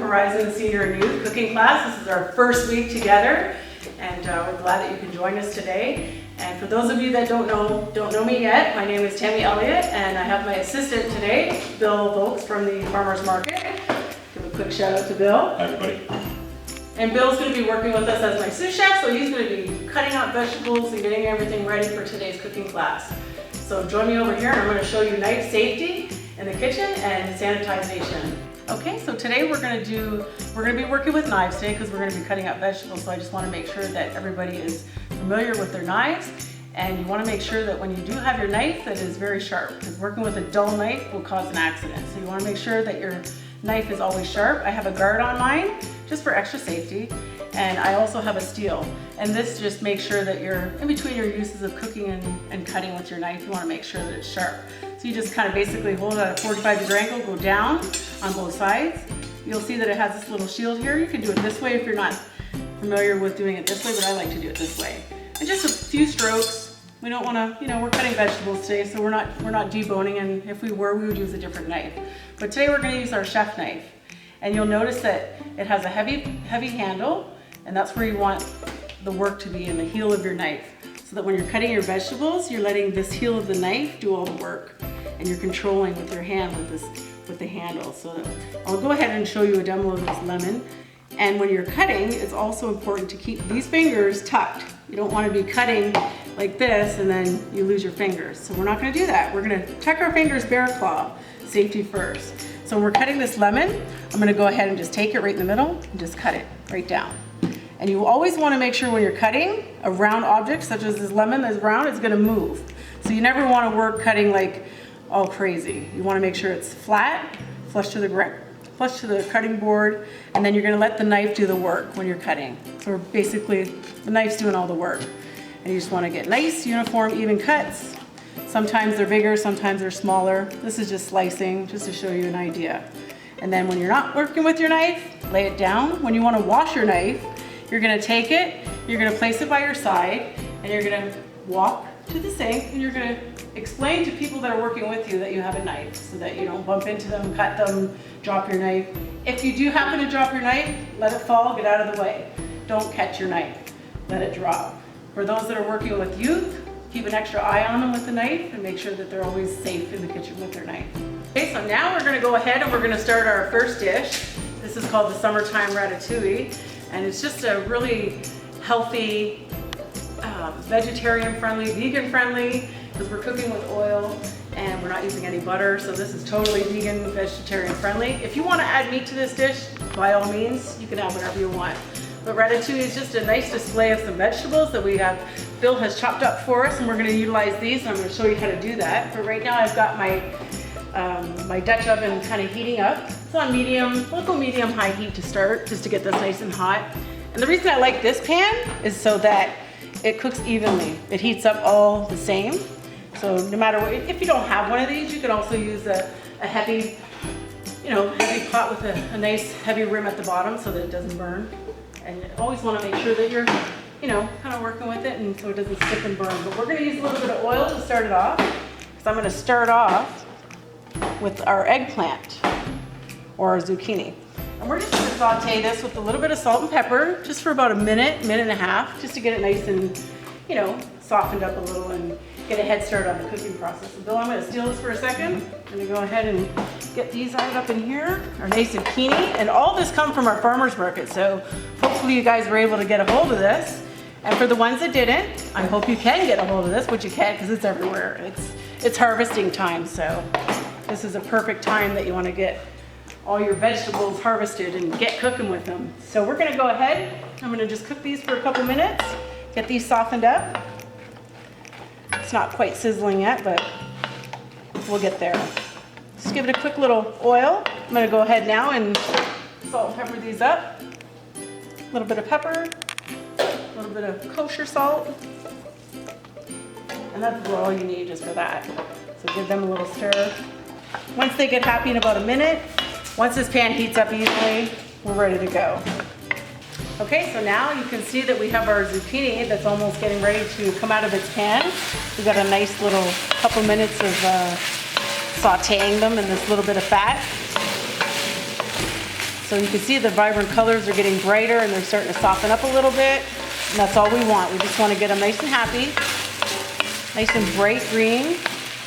Horizon Senior and Youth cooking class. This is our first week together, and we're glad that you can join us today. And for those of you that don't know me yet, my name is Tammy Elliott, and I have my assistant today, Bill Volks from the Farmers Market. Give a quick shout out to Bill. Hi everybody. And Bill's going to be working with us as my sous chef, so he's going to be cutting out vegetables and getting everything ready for today's cooking class. So join me over here, and I'm going to show you knife safety in the kitchen and sanitization. Okay, so today we're going to be working with knives today because we're going to be cutting out vegetables. So I just want to make sure that everybody is familiar with their knives, and you want to make sure that when you do have your knife that is very sharp, because working with a dull knife will cause an accident. So you want to make sure that your knife is always sharp. I have a guard on mine just for extra safety, and I also have a steel. And this just makes sure that you're in between your uses of cooking and cutting with your knife. You want to make sure that it's sharp. So you just kind of basically hold it at a 45-degree angle, go down on both sides. You'll see that it has this little shield here. You can do it this way if you're not familiar with doing it this way, but I like to do it this way. And just a few strokes. We don't want to, we're cutting vegetables today, so we're not deboning, and if we were, we would use a different knife. But today we're going to use our chef knife. And you'll notice that it has a heavy handle, and that's where you want the work to be, in the heel of your knife. So that when you're cutting your vegetables, you're letting this heel of the knife do all the work, and you're controlling with your hand with the handle. So I'll go ahead and show you a demo of this lemon. And when you're cutting, it's also important to keep these fingers tucked. You don't want to be cutting like this and then you lose your fingers. So we're not going to do that. We're going to tuck our fingers bare claw, safety first. So when we're cutting this lemon, I'm going to go ahead and just take it right in the middle and just cut it right down. And you always want to make sure when you're cutting a round object, such as this lemon that's round, it's going to move. So you never want to work cutting like all crazy. You want to make sure it's flat, flush to the cutting board, and then you're going to let the knife do the work when you're cutting. So basically, the knife's doing all the work. And you just want to get nice, uniform, even cuts. Sometimes they're bigger, sometimes they're smaller. This is just slicing, just to show you an idea. And then when you're not working with your knife, lay it down. When you want to wash your knife, you're going to take it, you're going to place it by your side, and you're going to walk to the sink, and you're going to explain to people that are working with you that you have a knife, so that you don't bump into them, cut them, drop your knife. If you do happen to drop your knife, let it fall, get out of the way. Don't catch your knife, let it drop. For those that are working with youth, keep an extra eye on them with the knife and make sure that they're always safe in the kitchen with their knife. Okay, so now we're going to go ahead and we're going to start our first dish. This is called the Summertime Ratatouille, and it's just a really healthy, vegetarian-friendly, vegan-friendly, because we're cooking with oil and we're not using any butter, so this is totally vegan, vegetarian-friendly. If you want to add meat to this dish, by all means, you can add whatever you want. But ratatouille is just a nice display of some vegetables that Bill has chopped up for us, and we're going to utilize these, and I'm going to show you how to do that. But right now I've got my Dutch oven kind of heating up. It's on medium, we'll go medium-high heat to start, just to get this nice and hot. And the reason I like this pan is so that it cooks evenly. It heats up all the same. So no matter what, if you don't have one of these, you can also use a heavy, heavy pot with a nice heavy rim at the bottom so that it doesn't burn. And you always want to make sure that you're, kind of working with it, and so it doesn't stick and burn. But we're going to use a little bit of oil to start it off. So I'm going to start off with our eggplant or our zucchini. And we're just going to saute this with a little bit of salt and pepper, just for about a minute and a half, just to get it nice and, softened up a little and get a head start on the cooking process. So Bill, I'm going to steal this for a second. I'm going to go ahead and get these added up in here. Our nice zucchini, and all this come from our farmer's market. So hopefully you guys were able to get a hold of this. And for the ones that didn't, I hope you can get a hold of this, which you can because it's everywhere. It's harvesting time, so this is a perfect time that you want to get all your vegetables harvested and get cooking with them. So we're going to go ahead. I'm going to just cook these for a couple minutes, get these softened up. It's not quite sizzling yet, but we'll get there. Just give it a quick little oil. I'm going to go ahead now and salt and pepper these up. A little bit of pepper, a little bit of kosher salt, and that's all you need just for that. So give them a little stir. Once they get happy in about a minute, once this pan heats up evenly, we're ready to go. Okay, so now you can see that we have our zucchini that's almost getting ready to come out of its pan. We've got a nice little couple minutes of sauteing them in this little bit of fat. So you can see the vibrant colors are getting brighter and they're starting to soften up a little bit. And that's all we want. We just want to get them nice and happy, nice and bright green.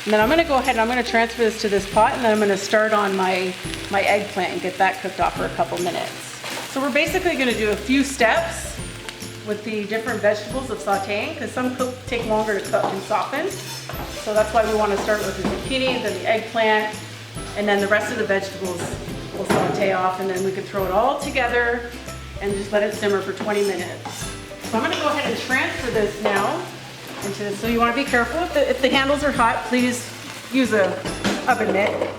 And then I'm gonna go ahead and I'm gonna transfer this to this pot, and then I'm gonna start on my eggplant and get that cooked off for a couple minutes. So we're basically gonna do a few steps with the different vegetables of sauteing, because some take longer to cook and soften. So that's why we wanna start with the zucchini, then the eggplant, and then the rest of the vegetables we'll saute off, and then we can throw it all together and just let it simmer for 20 minutes. So I'm gonna go ahead and transfer this now. So you want to be careful. If the handles are hot, please use a oven mitt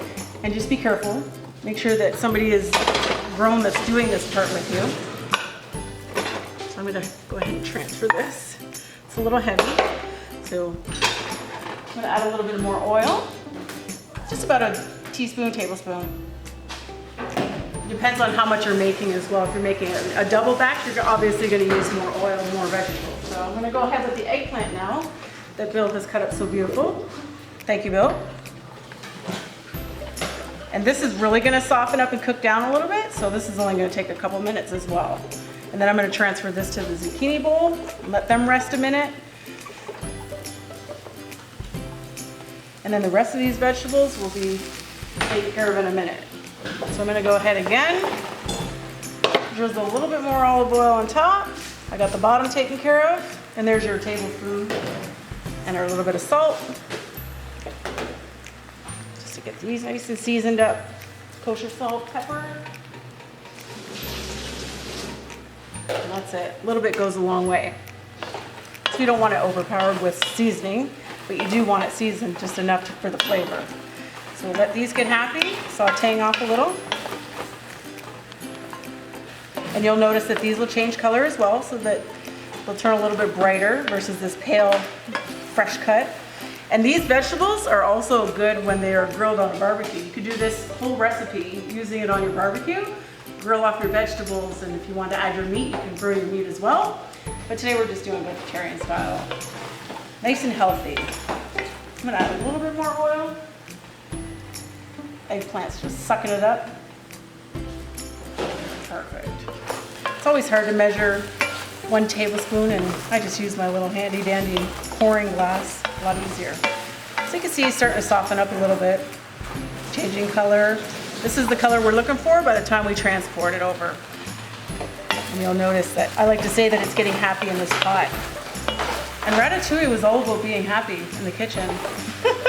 and just be careful. Make sure that somebody is grown that's doing this part with you. So I'm going to go ahead and transfer this. It's a little heavy, so I'm going to add a little bit more oil. Just about a teaspoon, tablespoon. Depends on how much you're making as well. If you're making a double batch, you're obviously going to use more oil and more vegetables. So I'm going to go ahead with the eggplant now that Bill has cut up so beautiful. Thank you, Bill. And this is really going to soften up and cook down a little bit, so this is only going to take a couple minutes as well. And then I'm going to transfer this to the zucchini bowl and let them rest a minute. And then the rest of these vegetables will be taken care of in a minute. So I'm going to go ahead again, drizzle a little bit more olive oil on top. I got the bottom taken care of, and there's your tablespoon and our little bit of salt. Just to get these nice and seasoned up. Kosher salt, pepper. And that's it. A little bit goes a long way. So you don't want it overpowered with seasoning, but you do want it seasoned just enough for the flavor. So let these get happy, sauteing off a little. And you'll notice that these will change color as well, so that they'll turn a little bit brighter versus this pale, fresh cut. And these vegetables are also good when they are grilled on a barbecue. You could do this whole recipe using it on your barbecue, grill off your vegetables, and if you want to add your meat, you can grill your meat as well. But today we're just doing vegetarian style. Nice and healthy. I'm gonna add a little bit more oil. Eggplant's just sucking it up. Perfect. It's always hard to measure 1 tablespoon, and I just use my little handy dandy pouring glass, a lot easier. So you can see it's starting to soften up a little bit, changing color. This is the color we're looking for by the time we transport it over. And you'll notice that I like to say that it's getting happy in this pot. And Ratatouille was all about being happy in the kitchen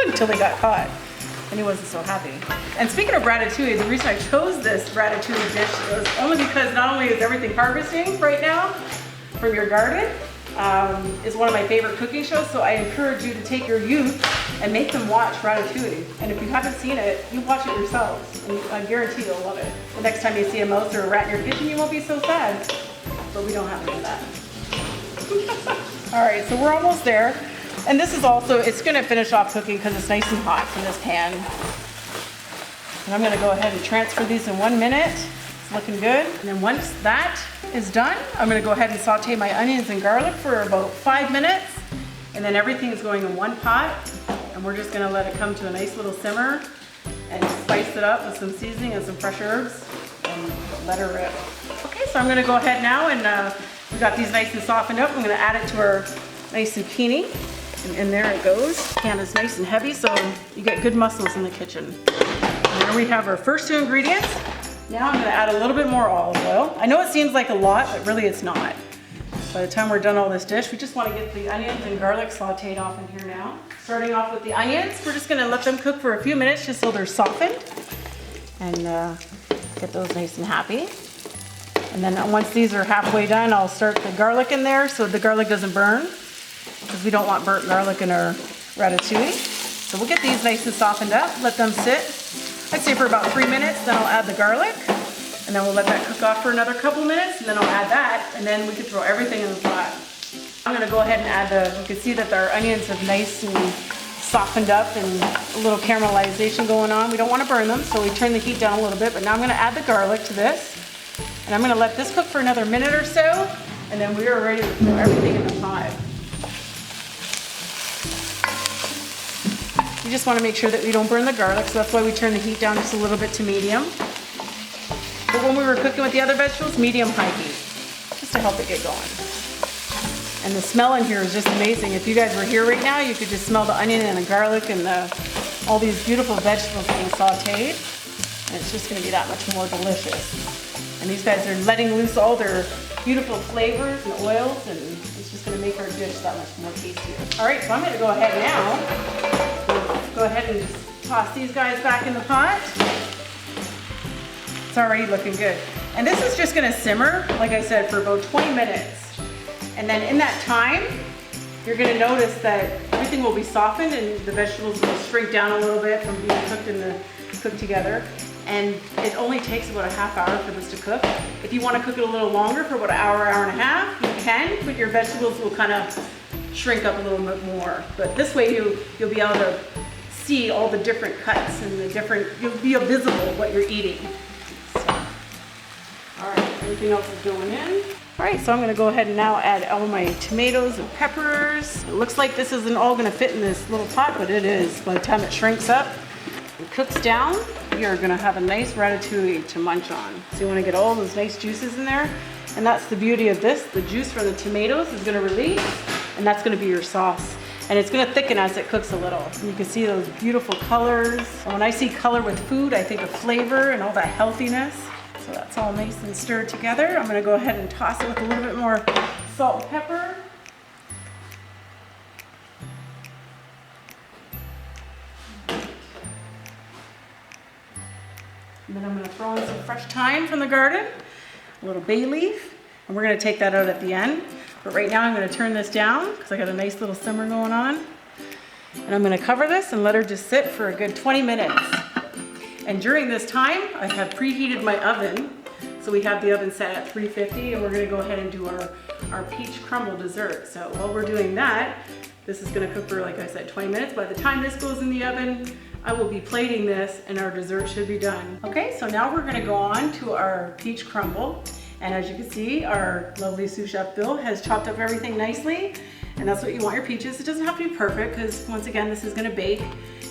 until he got caught. And he wasn't so happy. And speaking of ratatouille, the reason I chose this ratatouille dish was only because not only is everything harvesting right now from your garden, is one of my favorite cooking shows, so I encourage you to take your youth and make them watch Ratatouille. And if you haven't seen it, you watch it yourselves, and I guarantee you'll love it. The next time you see a mouse or a rat in your kitchen, you won't be so sad. But we don't have any of that. All right, so we're almost there. And this is also, it's gonna finish off cooking because it's nice and hot in this pan. And I'm gonna go ahead and transfer these in 1 minute. It's looking good. And then once that is done, I'm gonna go ahead and saute my onions and garlic for about 5 minutes. And then everything is going in one pot. And we're just gonna let it come to a nice little simmer and spice it up with some seasoning and some fresh herbs and let her rip. Okay, so I'm gonna go ahead now, and we got these nice and softened up. I'm gonna add it to our nice zucchini. And in there it goes. The pan is nice and heavy, so you get good muscles in the kitchen. And there we have our first 2 ingredients. Now I'm gonna add a little bit more olive oil. I know it seems like a lot, but really it's not. By the time we're done all this dish, we just wanna get the onions and garlic sauteed off in here now. Starting off with the onions, we're just gonna let them cook for a few minutes just so they're softened. And get those nice and happy. And then once these are halfway done, I'll start the garlic in there so the garlic doesn't burn, because we don't want burnt garlic in our ratatouille. So we'll get these nice and softened up, let them sit, I'd say for about 3 minutes, then I'll add the garlic, and then we'll let that cook off for another couple minutes, and then I'll add that, and then we can throw everything in the pot. I'm gonna go ahead and add you can see that our onions have nice and softened up and a little caramelization going on. We don't wanna burn them, so we turn the heat down a little bit, but now I'm gonna add the garlic to this, and I'm gonna let this cook for another minute or so, and then we are ready to throw everything in the pot. You just want to make sure that we don't burn the garlic, so that's why we turn the heat down just a little bit to medium. But when we were cooking with the other vegetables, medium-high heat, just to help it get going. And the smell in here is just amazing. If you guys were here right now, you could just smell the onion and the garlic and all these beautiful vegetables being sauteed. And it's just gonna be that much more delicious. And these guys are letting loose all their beautiful flavors and oils, and it's just gonna make our dish that much more tastier. All right, so I'm gonna go ahead now. Go ahead and just toss these guys back in the pot. It's already looking good. And this is just gonna simmer, like I said, for about 20 minutes. And then in that time, you're gonna notice that everything will be softened and the vegetables will shrink down a little bit from being cooked together. And it only takes about a half hour for this to cook. If you want to cook it a little longer, for about an hour, hour and a half, you can, but your vegetables will kind of shrink up a little bit more. But this way you'll be able to see all the different cuts and you'll be visible what you're eating. So, all right, everything else is going in. All right, so I'm gonna go ahead and now add all my tomatoes and peppers. It looks like this isn't all gonna fit in this little pot, but it is. By the time it shrinks up and cooks down, you're gonna have a nice ratatouille to munch on. So you wanna get all those nice juices in there. And that's the beauty of this. The juice from the tomatoes is gonna release, and that's gonna be your sauce. And it's gonna thicken as it cooks a little. And you can see those beautiful colors. And when I see color with food, I think of flavor and all that healthiness. So that's all nice and stirred together. I'm gonna go ahead and toss it with a little bit more salt and pepper. And then I'm gonna throw in some fresh thyme from the garden, a little bay leaf, and we're gonna take that out at the end. But right now I'm gonna turn this down because I got a nice little simmer going on. And I'm gonna cover this and let her just sit for a good 20 minutes. And during this time, I have preheated my oven. So we have the oven set at 350, and we're gonna go ahead and do our peach crumble dessert. So while we're doing that, this is gonna cook for, like I said, 20 minutes. By the time this goes in the oven, I will be plating this and our dessert should be done. Okay, so now we're gonna go on to our peach crumble. And as you can see, our lovely sous chef Bill has chopped up everything nicely. And that's what you want your peaches. It doesn't have to be perfect because once again, this is gonna bake.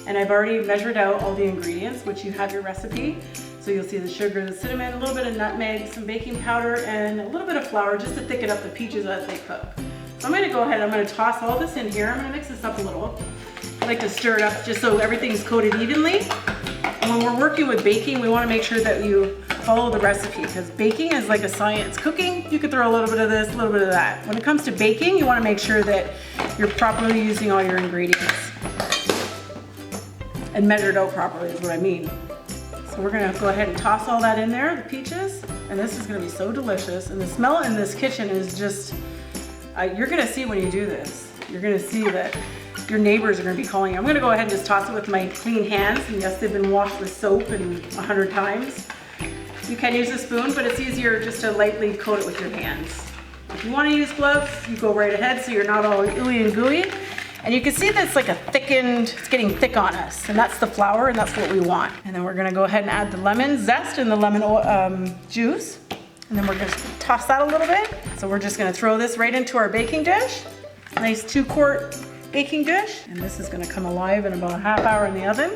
And I've already measured out all the ingredients, which you have your recipe. So you'll see the sugar, the cinnamon, a little bit of nutmeg, some baking powder, and a little bit of flour just to thicken up the peaches as they cook. So I'm gonna go ahead, I'm gonna toss all this in here. I'm gonna mix this up a little. I like to stir it up just so everything's coated evenly. And when we're working with baking, we wanna make sure that you follow the recipe because baking is like a science. Cooking, you could throw a little bit of this, a little bit of that. When it comes to baking, you wanna make sure that you're properly using all your ingredients. And measured out properly is what I mean. So we're gonna go ahead and toss all that in there, the peaches, and this is gonna be so delicious. And the smell in this kitchen is just, you're gonna see when you do this. You're gonna see that your neighbors are gonna be calling you. I'm gonna go ahead and just toss it with my clean hands. And yes, they've been washed with soap and 100 times. You can use a spoon, but it's easier just to lightly coat it with your hands. If you wanna use gloves, you go right ahead so you're not all ooey and gooey. And you can see that's like a thickened, it's getting thick on us. And that's the flour and that's what we want. And then we're gonna go ahead and add the lemon zest and the lemon juice. And then we're gonna toss that a little bit. So we're just gonna throw this right into our baking dish. Nice 2-quart baking dish. And this is gonna come alive in about a half hour in the oven.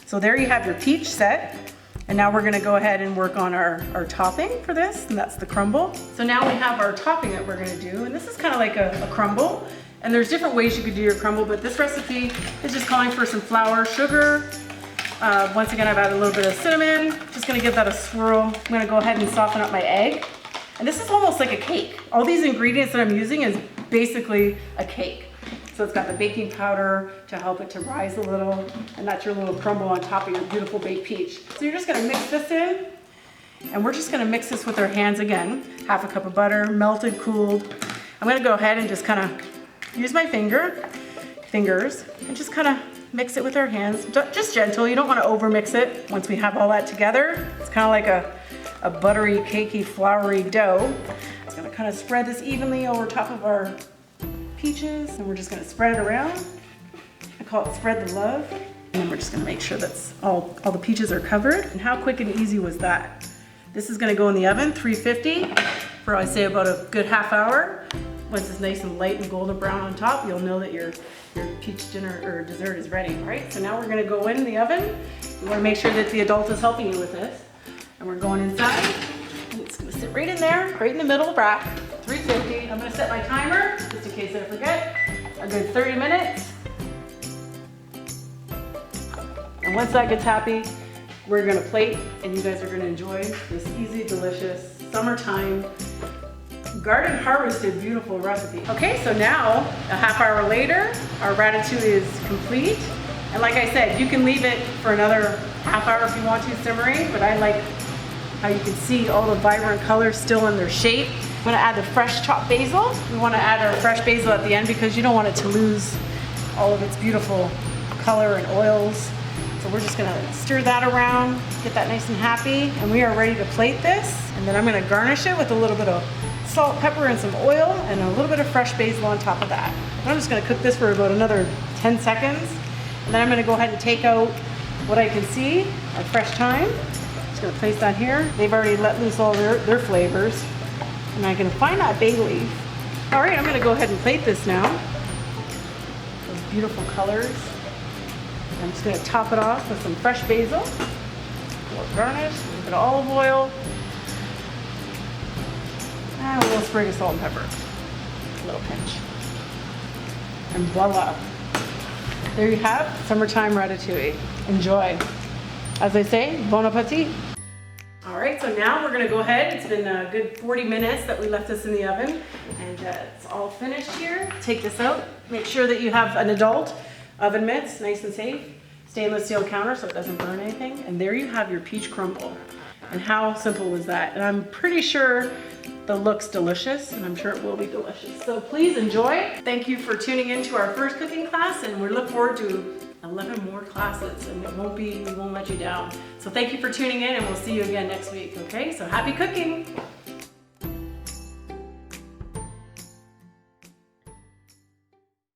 So there you have your peach set. And now we're gonna go ahead and work on our topping for this, and that's the crumble. So now we have our topping that we're gonna do, and this is kind of like a crumble. And there's different ways you could do your crumble, but this recipe is just calling for some flour, sugar. Once again, I've added a little bit of cinnamon. Just gonna give that a swirl. I'm gonna go ahead and soften up my egg. And this is almost like a cake. All these ingredients that I'm using is basically a cake. So it's got the baking powder to help it to rise a little, and that's your little crumble on top of your beautiful baked peach. So you're just gonna mix this in, and we're just gonna mix this with our hands again. Half a cup of butter, melted, cooled. I'm gonna go ahead and just kind of use my fingers, and just kind of mix it with our hands. Just gentle, you don't wanna over mix it. Once we have all that together, it's kind of like a buttery, cakey, floury dough. It's gonna kind of spread this evenly over top of our peaches, and we're just gonna spread it around. I call it spread the love. And then we're just gonna make sure that's all the peaches are covered. And how quick and easy was that? This is gonna go in the oven, 350, for I say about a good half hour. Once it's nice and light and golden brown on top, you'll know that your peach dinner or dessert is ready, all right? So now we're gonna go in the oven. You wanna make sure that the adult is helping you with this. And we're going inside. And it's gonna sit right in there, right in the middle rack, 350. I'm gonna set my timer, just in case I forget, a good 30 minutes. And once that gets happy, we're gonna plate, and you guys are gonna enjoy this easy, delicious, summertime, garden harvested, beautiful recipe. Okay, so now, a half hour later, our ratatouille is complete. And like I said, you can leave it for another half hour if you want to simmering, but I like how you can see all the vibrant colors still in their shape. I'm gonna add the fresh chopped basil. We wanna add our fresh basil at the end because you don't want it to lose all of its beautiful color and oils. So we're just gonna stir that around, get that nice and happy, and we are ready to plate this. And then I'm gonna garnish it with a little bit of salt, pepper, and some oil, and a little bit of fresh basil on top of that. And I'm just gonna cook this for about another 10 seconds. And then I'm gonna go ahead and take out what I can see, our fresh thyme. Just gonna place that here. They've already let loose all their flavors. And I can find that bay leaf. All right, I'm gonna go ahead and plate this now. Those beautiful colors. I'm just gonna top it off with some fresh basil, a little garnish, a little bit of olive oil, and a little sprig of salt and pepper, a little pinch. And voila. There you have summertime ratatouille. Enjoy. As I say, bon appetit. All right, so now we're gonna go ahead. It's been a good 40 minutes that we left this in the oven, and it's all finished here. Take this out. Make sure that you have an adult oven mitts, nice and safe. Stainless steel counter so it doesn't burn anything. And there you have your peach crumble. And how simple was that? And I'm pretty sure the look's delicious, and I'm sure it will be delicious. So please enjoy. Thank you for tuning in to our first cooking class, and we look forward to 11 more classes, and we won't let you down. So thank you for tuning in, and we'll see you again next week, okay? So happy cooking.